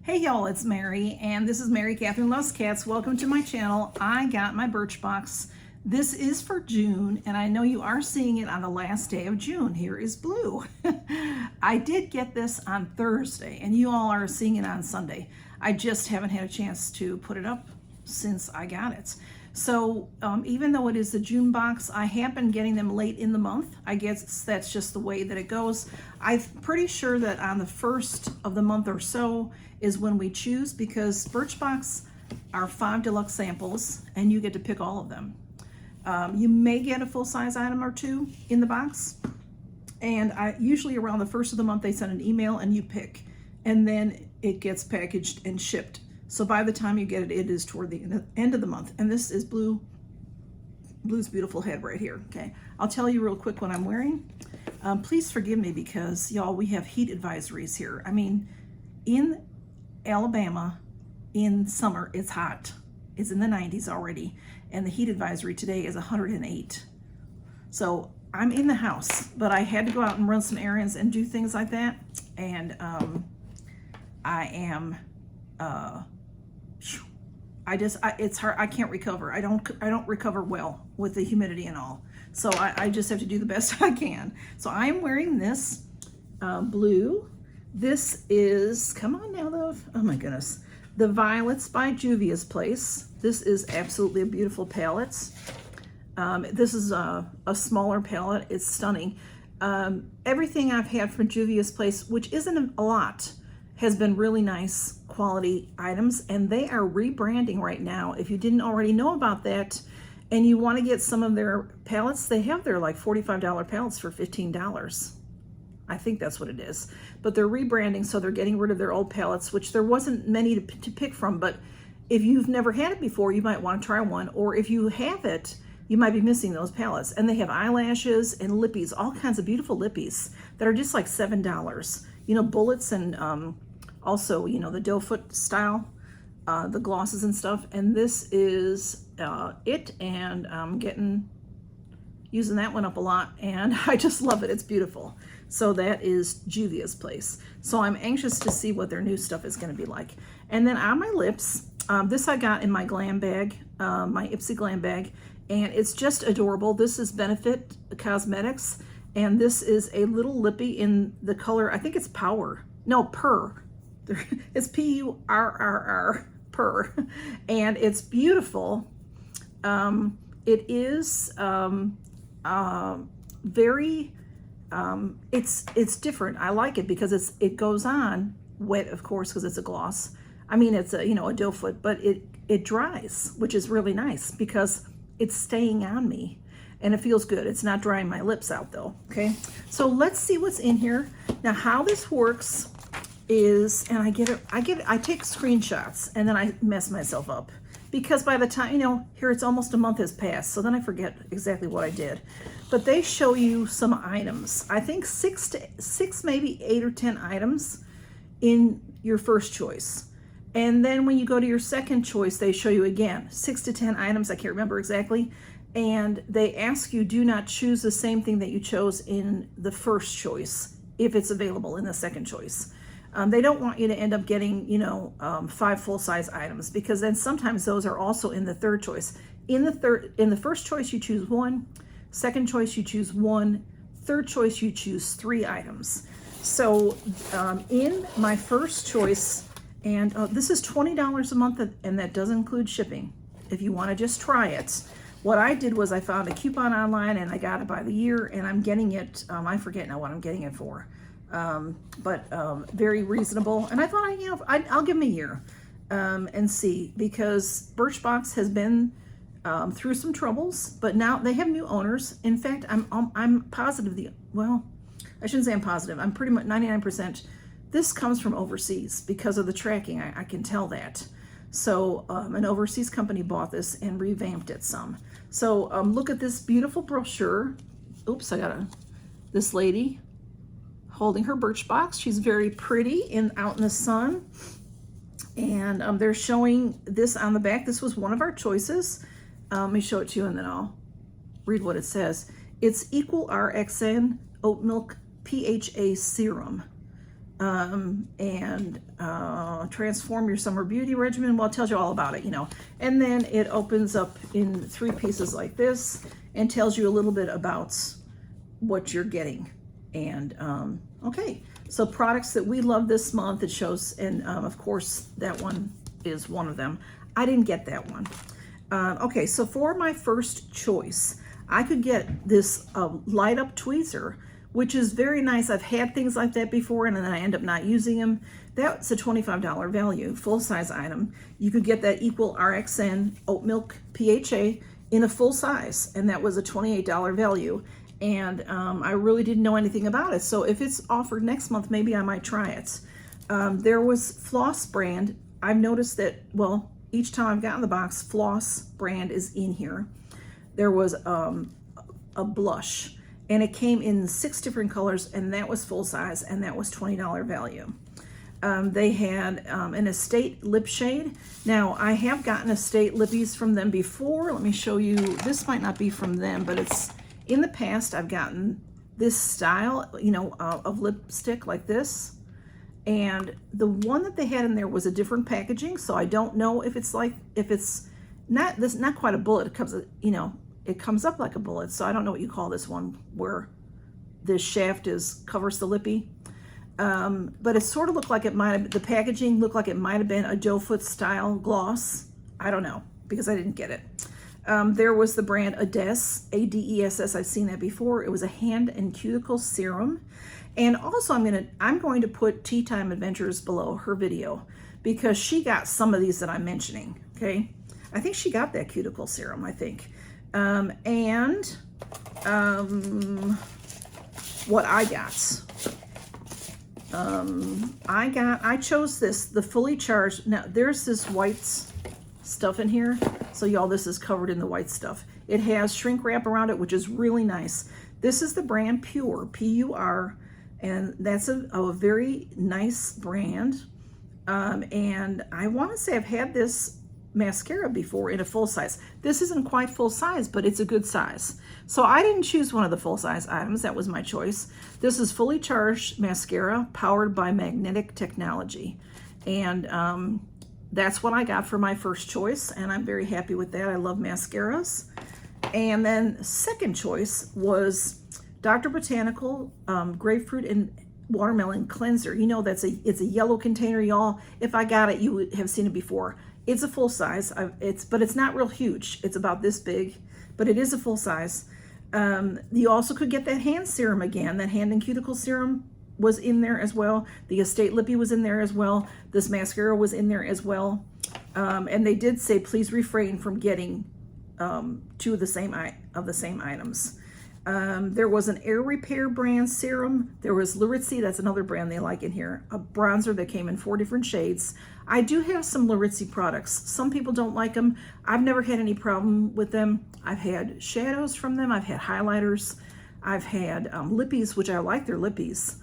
Hey y'all, it's Mary, and this is Mary Catherine Loves Cats. Welcome to my channel. I got my Birchbox. This is for June, and I know you are seeing it on the last day of June. Here is blue. I did get this on Thursday, and you all are seeing it on Sunday. I just haven't had a chance to put it up since I got it. So even though it is the June box, I have been getting them late in the month. I guess that's just the way that it goes. I'm pretty sure that on the first of the month or so is when we choose, because Birchbox are 5 deluxe samples and you get to pick all of them. You may get a full-size item or two in the box, and usually around the first of the month they send an email and you pick, and then it gets packaged and shipped. So by the time you get it, it is toward the end of the month. And this is Blue's beautiful head right here, okay? I'll tell you real quick what I'm wearing. Please forgive me because, y'all, we have heat advisories here. I mean, in Alabama, in summer, it's hot. It's in the 90s already, and the heat advisory today is 108. So I'm in the house, but I had to go out and run some errands and do things like that. And it's hard. I can't recover. I don't recover well with the humidity and all. So I just have to do the best I can. So I'm wearing this blue. This is, come on now, love. Oh my goodness. The Violets by Juvia's Place. This is absolutely a beautiful palette. This is a smaller palette. It's stunning. Everything I've had from Juvia's Place, which isn't a lot, has been really nice quality items, and they are rebranding right now. If you didn't already know about that and you want to get some of their palettes, they have their like $45 palettes for $15. I think that's what it is. But they're rebranding, so they're getting rid of their old palettes, which there wasn't many to pick from. But if you've never had it before, you might want to try one. Or if you have it, you might be missing those palettes. And they have eyelashes and lippies, all kinds of beautiful lippies that are just like $7. You know, bullets, and also, you know, the doe foot style, the glosses and stuff. And this is it, and I'm using that one up a lot, and I just love it. It's beautiful. So that is Juvia's Place. So I'm anxious to see what their new stuff is going to be like. And then on my lips, this I got in my glam bag, my Ipsy glam bag, and it's just adorable. This is Benefit Cosmetics, and this is a little lippy in the color, I think it's Purr. It's P-U-R-R-R, Purr, and it's beautiful. It is very, it's different. I like it because it goes on wet, of course, because it's a gloss. I mean, it's a, you know, a doe foot, but it dries, which is really nice because it's staying on me and it feels good. It's not drying my lips out though, okay? So let's see what's in here. Now, how this works is, and I take screenshots and then I mess myself up because by the time, you know, here it's almost a month has passed, so then I forget exactly what I did. But they show you some items. I think six, maybe 8 or 10 items in your first choice. And then when you go to your second choice, they show you again 6 to 10 items. I can't remember exactly. And they ask you, do not choose the same thing that you chose in the first choice if it's available in the second choice. They don't want you to end up getting, you know, 5 full-size items, because then sometimes those are also in the third choice. In the first choice, you choose 1. Second choice, you choose 1. Third choice, you choose 3 items. So in my first choice, and this is $20 a month, and that does include shipping if you want to just try it. What I did was I found a coupon online and I got it by the year, and I'm getting it, I forget now what I'm getting it for. But very reasonable. And I thought, you know, I'll give them a year and see, because Birchbox has been through some troubles, but now they have new owners. In fact, I'm positive well, I shouldn't say I'm positive. I'm pretty much 99%. This comes from overseas because of the tracking. I can tell that. So an overseas company bought this and revamped it some. So look at this beautiful brochure. Oops, I got this lady holding her Birchbox. She's very pretty out in the sun. And they're showing this on the back. This was one of our choices. Let me show it to you and then I'll read what it says. It's Equal RXN Oat Milk PHA Serum. and transform your summer beauty regimen. Well, it tells you all about it, you know. And then it opens up in 3 pieces like this and tells you a little bit about what you're getting. And okay, so products that we love this month, it shows, and of course that one is one of them. I didn't get that one. Okay, so for my first choice, I could get this light up tweezer, which is very nice. I've had things like that before and then I end up not using them. That's a $25 value, full size item. You could get that Equal RXN oat milk PHA in a full size, and that was a $28 value. And I really didn't know anything about it. So if it's offered next month, maybe I might try it. There was Floss brand. I've noticed that, well, each time I've gotten the box, Floss brand is in here. There was a blush, and it came in 6 different colors, and that was full size, and that was $20 value. They had an Estate lip shade. Now, I have gotten Estate lippies from them before. Let me show you. This might not be from them, but it's in the past. I've gotten this style, you know, of lipstick like this. And the one that they had in there was a different packaging, so I don't know if it's like, if it's not this, not quite a bullet. It comes, you know, it comes up like a bullet. So I don't know what you call this one where this shaft covers the lippy. But it sort of looked like it might have, the packaging looked like it might have been a doe foot style gloss. I don't know, because I didn't get it. There was the brand Adess, A-D-E-S-S. I've seen that before. It was a hand and cuticle serum. And also I'm going to put Tea Time Adventures below her video, because she got some of these that I'm mentioning, okay? I think she got that cuticle serum, I think. What I got. I chose this, the Fully Charged. Now, there's this white stuff in here. So y'all, this is covered in the white stuff. It has shrink wrap around it, which is really nice. This is the brand Pure, P-U-R, and that's a very nice brand. And I want to say I've had this mascara before in a full size. This isn't quite full size, but it's a good size. So I didn't choose one of the full size items. That was my choice. This is Fully Charged mascara powered by magnetic technology. And that's what I got for my first choice, and I'm very happy with that. I love mascaras. And then second choice was Dr. Botanical Grapefruit and Watermelon Cleanser. You know, it's a yellow container, y'all. If I got it, you would have seen it before. It's a full size. But it's not real huge. It's about this big, but it is a full size. You also could get that hand serum again. That hand and cuticle serum was in there as well. The Estate Lippy was in there as well. This mascara was in there as well. And they did say, please refrain from getting 2 of the same items. There was an Air Repair brand serum. There was Laritzi, that's another brand they like in here. A bronzer that came in 4 different shades. I do have some Laritzi products. Some people don't like them. I've never had any problem with them. I've had shadows from them. I've had highlighters. I've had lippies, which I like their lippies.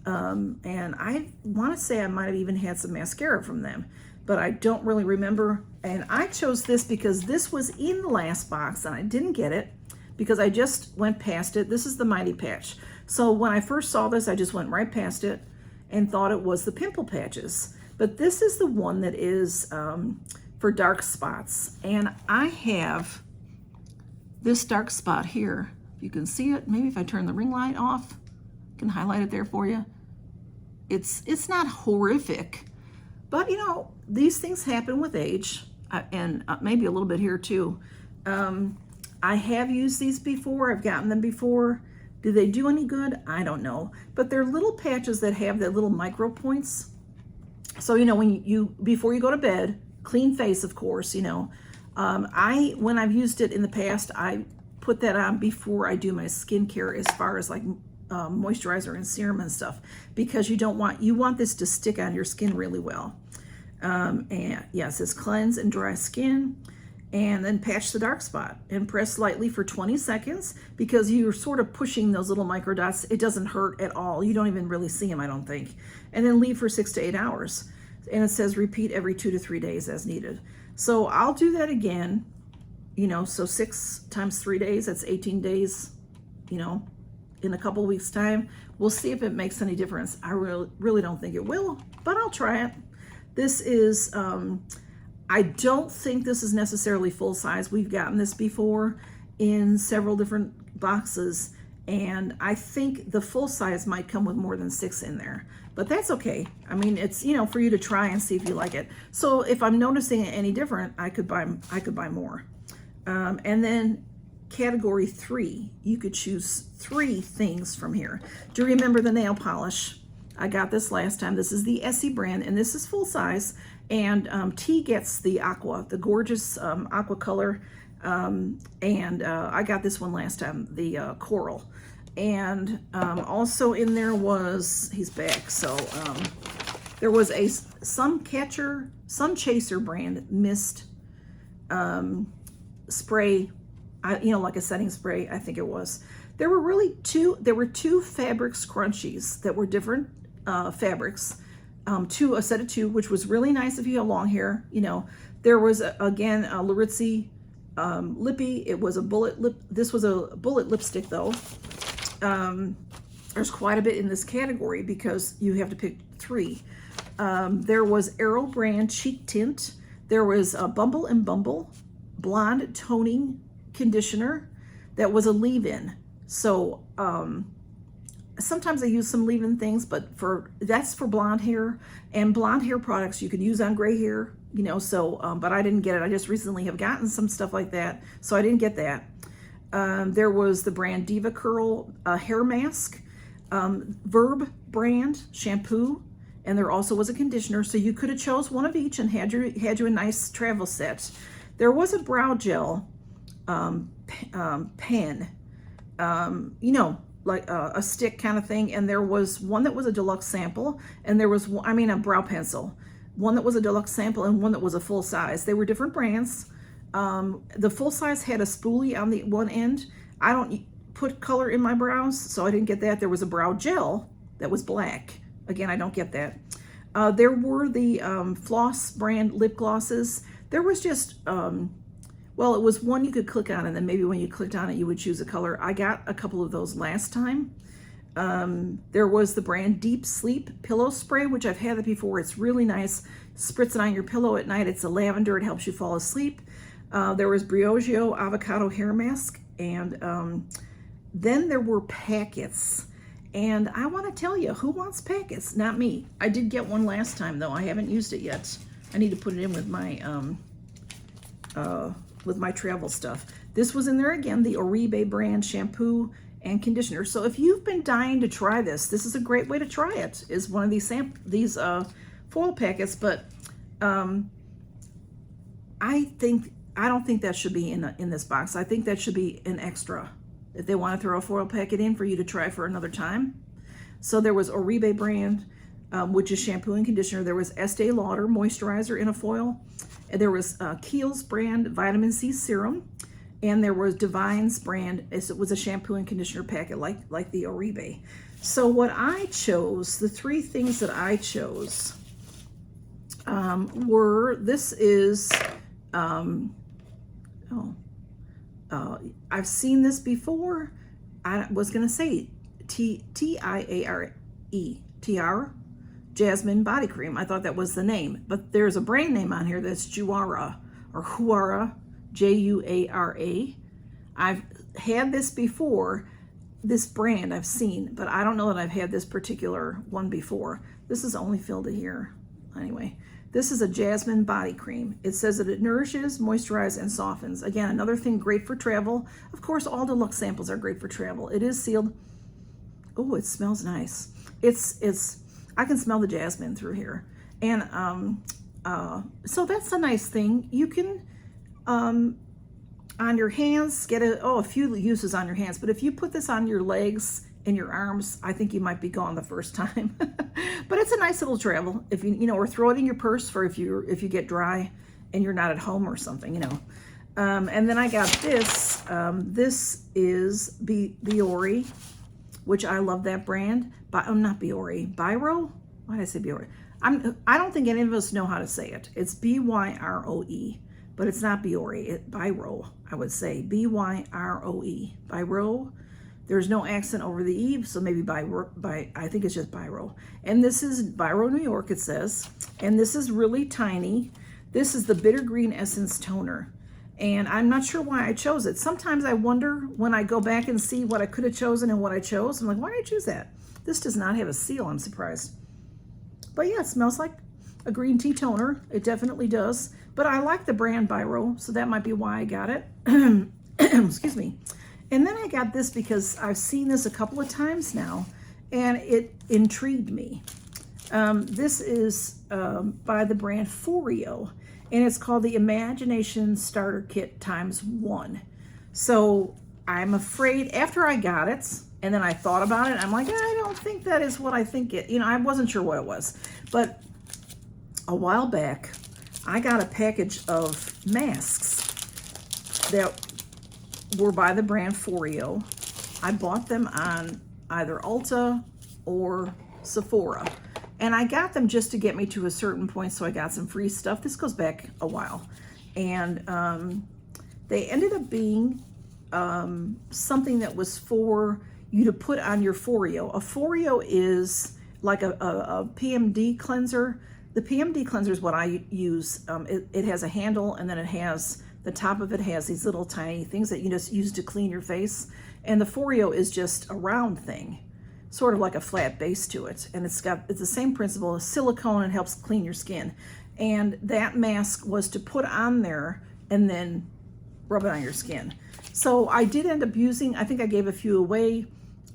And I want to say I might have even had some mascara from them, but I don't really remember. And I chose this because this was in the last box and I didn't get it because I just went past it. This is the Mighty Patch. So when I first saw this, I just went right past it and thought it was the pimple patches. But this is the one that is for dark spots. And I have this dark spot here. If you can see it, maybe if I turn the ring light off, I can highlight it there for you. It's not horrific, but you know, these things happen with age, and maybe a little bit here too. I have used these before. I've gotten them before. Do they do any good? I don't know, but they're little patches that have that little micro points. So, you know, when before you go to bed, clean face, of course, you know, when I've used it in the past, I put that on before I do my skincare as far as like moisturizer and serum and stuff, because you want this to stick on your skin really well. And yeah, it says cleanse and dry skin, and then patch the dark spot and press lightly for 20 seconds because you're sort of pushing those little micro dots. It doesn't hurt at all. You don't even really see them, I don't think. And then leave for 6 to 8 hours. And it says repeat every 2 to 3 days as needed. So I'll do that again, you know, so 6 times 3 days, that's 18 days, you know, in a couple weeks time. We'll see if it makes any difference. I really don't think it will, but I'll try it. This is, I don't think this is necessarily full size. We've gotten this before in several different boxes, and I think the full size might come with more than 6 in there, but that's okay. I mean, it's, you know, for you to try and see if you like it. So if I'm noticing it any different, I could buy more. And then category 3, you could choose 3 things from here. Do you remember the nail polish? I got this last time. This is the Essie brand, and this is full size. And T gets the aqua, the gorgeous aqua color. And I got this one last time, the coral. And also in there was, he's back, so there was a Sun Chaser brand mist spray, you know, like a setting spray, I think it was. There were two fabric scrunchies that were different fabrics, a set of 2, which was really nice if you have long hair. You know, there was again a Larizzi lippy. It was a bullet lip. This was a bullet lipstick though. There's quite a bit in this category because you have to pick 3. There was Aero brand cheek tint. There was a Bumble and Bumble blonde toning conditioner that was a leave-in. So sometimes I use some leave-in things, but that's for blonde hair, and blonde hair products you can use on gray hair, you know, so but I didn't get it. I just recently have gotten some stuff like that, so I didn't get that. There was the brand Diva Curl hair mask, Verb brand shampoo, and there also was a conditioner, so you could have chose one of each and had you a nice travel set. There was a brow gel pen, you know, like a stick kind of thing, and there was one that was a deluxe sample, and there was, I mean, a brow pencil, one that was a deluxe sample and one that was a full size. They were different brands. The full size had a spoolie on the one end. I don't put color in my brows, so I didn't get that. There was a brow gel that was black. Again, I don't get that. There were the Floss brand lip glosses. There was just, well, it was one you could click on, and then maybe when you clicked on it, you would choose a color. I got a couple of those last time. There was the brand Deep Sleep pillow spray, which I've had it before. It's really nice. Spritz it on your pillow at night. It's a lavender. It helps you fall asleep. There was Briogeo avocado hair mask, and then there were packets. And I want to tell you, who wants packets? Not me. I did get one last time though. I haven't used it yet. I need to put it in with my travel stuff. This was in there again, the Oribe brand shampoo and conditioner. So if you've been dying to try this, this is a great way to try it. Is one of these foil packets, but I don't think that should be in this box. I think that should be an extra if they want to throw a foil packet in for you to try for another time. So there was Oribe brand, which is shampoo and conditioner. There was Estee Lauder moisturizer in a foil. And there was Kiehl's brand vitamin C serum. And there was Divine's brand. It was a shampoo and conditioner packet like the Oribe. So what I chose, the 3 things that I chose were, this is, I've seen this before. I was going to say Tiare, Tiara, Jasmine body cream. I thought that was the name, but there's a brand name on here that's Juara or Juara, Juara. I've had this before, this brand I've seen, but I don't know that I've had this particular one before. This is only filled to here. Anyway, this is a Jasmine body cream. It says that it nourishes, moisturizes, and softens. Again, another thing great for travel. Of course, all deluxe samples are great for travel. It is sealed. Oh, it smells nice. I can smell the jasmine through here. And so that's a nice thing. You can, on your hands, get a few uses on your hands, but if you put this on your legs and your arms, I think you might be gone the first time. But it's a nice little travel, if you know, or throw it in your purse for if you get dry and you're not at home or something, you know. And then I got this. This is Biore, which I love that brand. Not Biore, Biro. Why did I say Biore? I don't think any of us know how to say it. It's Byroe, but it's not Biore. Biro, I would say Byroe. Biro. There's no accent over the E, so maybe by I think it's just Biro. And this is Biro, New York, it says. And this is really tiny. This is the Bitter Green Essence Toner. And I'm not sure why I chose it. Sometimes I wonder when I go back and see what I could have chosen and what I chose. I'm like, why did I choose that? This does not have a seal, I'm surprised. But yeah, it smells like a green tea toner. It definitely does. But I like the brand Biro, so that might be why I got it. Excuse me. And then I got this because I've seen this a couple of times now, and it intrigued me. This is by the brand Foreo, and it's called the Imagination Starter Kit ×1. So I'm afraid after I got it, and then I thought about it, I'm like, I don't think that is what I think it, I wasn't sure what it was. But a while back, I got a package of masks that were by the brand Foreo. I bought them on either Ulta or Sephora. And I got them just to get me to a certain point, so I got some free stuff. This goes back a while. And they ended up being something that was for you to put on your Foreo. A Foreo is like a PMD cleanser. The PMD cleanser is what I use. It has a handle, and then it has, the top of it has these little tiny things that you just use to clean your face. And the Foreo is just a round thing, sort of like a flat base to it. And it's the same principle as silicone, and helps clean your skin. And that mask was to put on there and then rub it on your skin. So I did end up using, I think I gave a few away,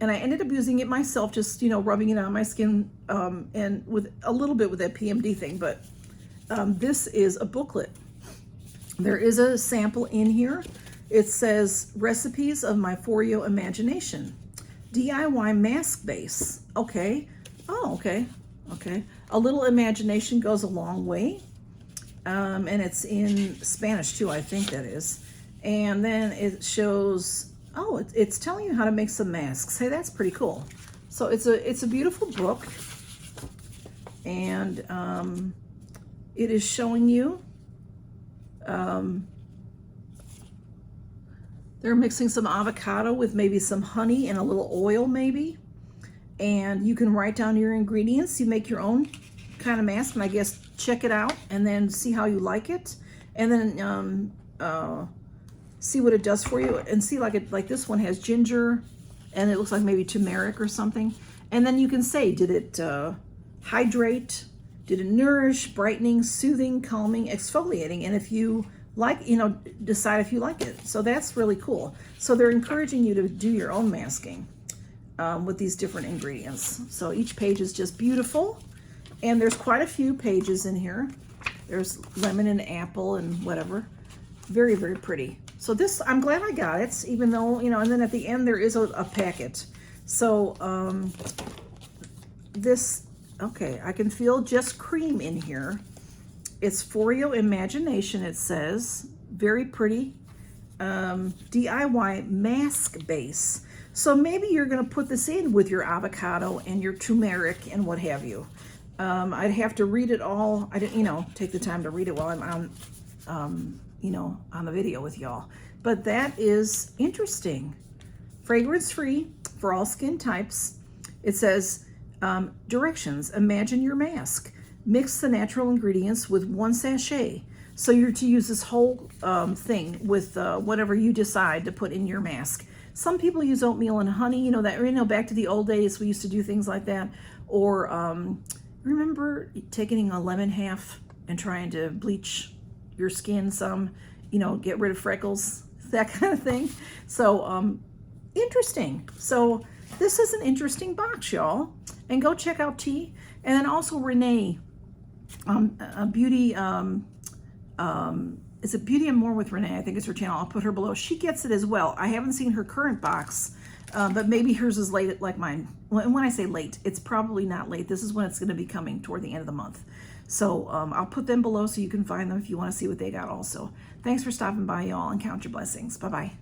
and I ended up using it myself, just, rubbing it on my skin, and with a little bit with that PMD thing. But this is a booklet. There is a sample in here. It says, Recipes of My Foreo Imagination. DIY mask base. Okay. Oh, okay. Okay. A little imagination goes a long way. And it's in Spanish too, I think that is. And then it shows, oh, it's telling you how to make some masks. Hey, that's pretty cool. So it's a beautiful book. And it is showing you, they're mixing some avocado with maybe some honey and a little oil maybe. And you can write down your ingredients. You make your own kind of mask, and I guess check it out and then see how you like it. And then see what it does for you, and see like this one has ginger, and it looks like maybe turmeric or something. And then you can say, did it hydrate? Did it nourish, brightening, soothing, calming, exfoliating? And if you like, decide if you like it. So that's really cool. So they're encouraging you to do your own masking with these different ingredients. So each page is just beautiful. And there's quite a few pages in here. There's lemon and apple and whatever. Very, very pretty. So this, I'm glad I got it, even though, and then at the end there is a packet. So this, okay, I can feel just cream in here. It's Foreo Imagination, it says. Very pretty. DIY mask base. So maybe you're going to put this in with your avocado and your turmeric and what have you. I'd have to read it all. I didn't, take the time to read it while I'm on, on the video with y'all. But that is interesting. Fragrance-free for all skin types. It says, directions. Imagine your mask. Mix the natural ingredients with 1 sachet. So you're to use this whole thing with whatever you decide to put in your mask. Some people use oatmeal and honey, back to the old days, we used to do things like that. Or remember taking a lemon half and trying to bleach your skin some, get rid of freckles, that kind of thing. So interesting. So this is an interesting box, y'all. And go check out T. And then also Renee, a beauty, is it Beauty and More with Renee? I think it's her channel. I'll put her below. She gets it as well. I haven't seen her current box, but maybe hers is late like mine. When I say late, it's probably not late. This is when it's going to be coming toward the end of the month. So I'll put them below so you can find them if you want to see what they got also. Thanks for stopping by, y'all, and count your blessings. Bye-bye.